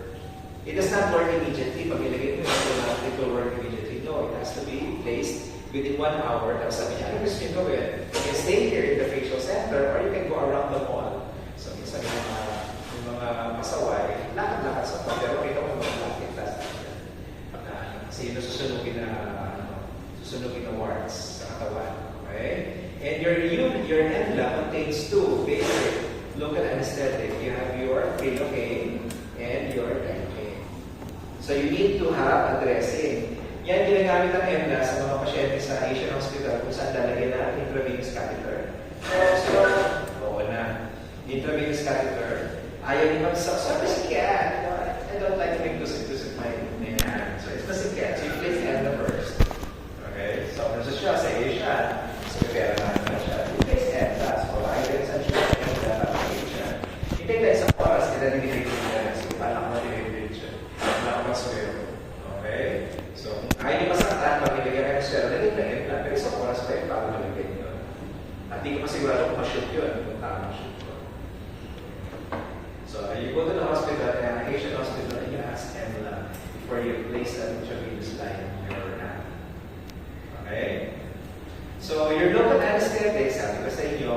Speaker 1: It does not work immediately. Pag ilagay mo yung it will work immediately. No, it has to be placed within 1 hour. Tapos sabi niya, ano gusto niyo gawin? You can stay here in the facial center or you can go around the mall. So, minsan yung mga masaway, lakad-lakad sa mall. Pero kita ko yung mga lakad kasi yun susunugin na wards sa is two basic local anesthetic. You have your Prilocaine and your Lidocaine. So you need to have a dressing. Yan ginagamit ng EMLA sa mga pasyente sa Asian Hospital kung saan lalagyan na intravenous catheter. Oo na. Intravenous catheter. Ayaw niyo mag-suck. Kasi kaya, I don't like to make tusik-tusik my hand. So it's masikyan. So you place EMLA first. Okay? So nasa siya sa Asian. So kaya naman siya. You place EMLA. So I get sa siya. Asian. You take like isang oras, kaya nililate niya. So paano ako nililate siya? Paano ako maswero? Okay? So kung ayaw niyo masaktan, pag nilagyan kayo ng swero, nilagyan na EMLA. Pero isang oras pa yun, bago nilagyan yun. At di ko masigurado kung ma-shoot yun. Kung tama shoot yun. So you go to the hospital, Asian hospital, and you ask EMLA before you place an intravenous line in your hand. Okay? So your local anesthetic, sabi ko sa inyo,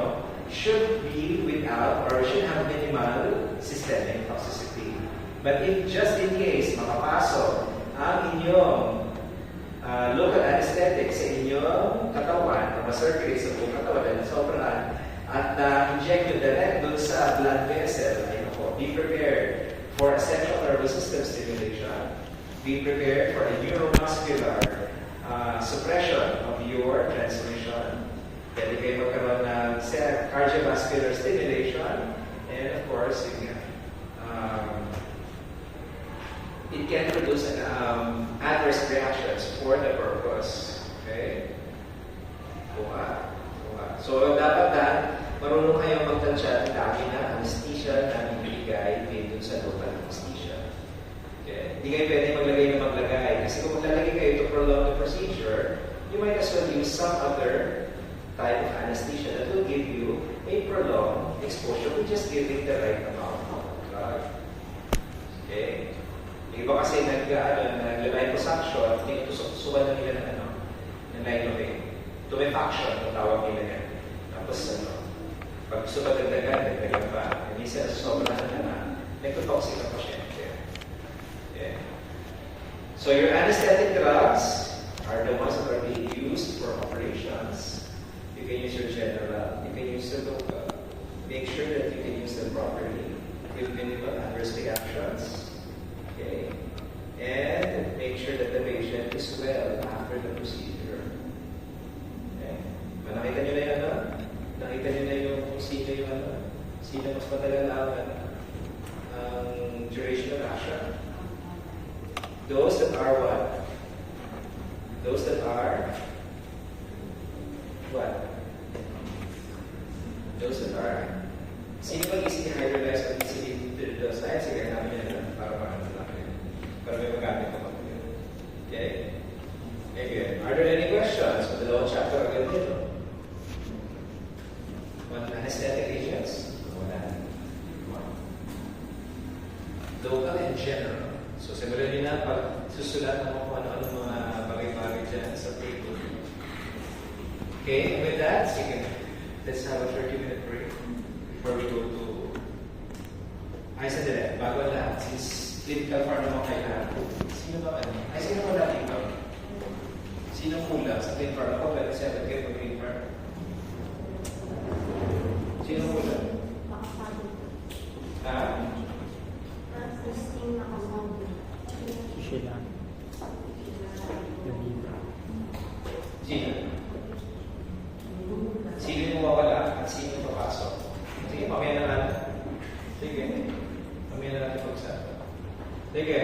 Speaker 1: should be without or should have minimal systemic toxicity. But if just in case makapasok ang inyong local anesthetic sa inyong katawan o ma-circulate sa buong katawan dahil sobrang at inject nyo direct doon sa blood vessel, be prepared for a central nervous system stimulation. Be prepared for a neuromuscular suppression of your transmission. Pwede kayo magkaroon ng cardiovascular stimulation. And of course, it can produce adverse reactions for the purpose. Okay? So, dapat marunong kayong magtansya ng dami na anesthesia na ibigay dito sa local anesthesia. Okay? Hindi kayo pwede maglagay. Kasi kung maglalagay kayo to prolong the procedure, you might as well use some other type of anesthesia that will give you a prolonged exposure. We just give it the right amount of drug. Okay? Yung iba kasi nag-liposuction, tinutusok-tusukan na nila ng lidocaine. Tumefaction, ang tawag nila yan. Tapos pag gusto pa dagdagan pa. Hindi sila sobrang na nagtotoxic ang pasyente. Okay. So your anesthetic drugs are the ones that are being used for operations. You can use your general, you can use the local. Make sure that you can use them properly with minimal adverse reactions. Okay. And make sure that the patient is well after the procedure. Okay. Nakita nyo na yan, nakita nyo na yung kung sino yung sino mas matagal ang duration of action. Those that are what? Those that are what? Those that are sino mag-easily hydrolyze o easily dose? Ay, sige, namin yan para para may magamit na mag-yun. Okay? Okay. Are there any questions for the law chapter agad dito? On anesthetic agents? Local and general. So, simulan nyo na pag susulat mo kung ano-ano mga bagay-bagay dyan sa paper. Okay, and with that, sige, let's have a 30-minute break before we go to... Ay, sandali, bago lahat, since clinical farm naman kayo lahat. Sino ba ano? Ay, sino ba natin ito? Sino kulang sa clinical farm? Ako, pwede siya lagay pag clinical farm. Sino kulang? Ha?
Speaker 2: Sila.
Speaker 1: Sino? Sino yung mawawala at sino yung papasok? Sige, mamaya na natin. Sige. Mamaya na natin pag-usapan. Sige,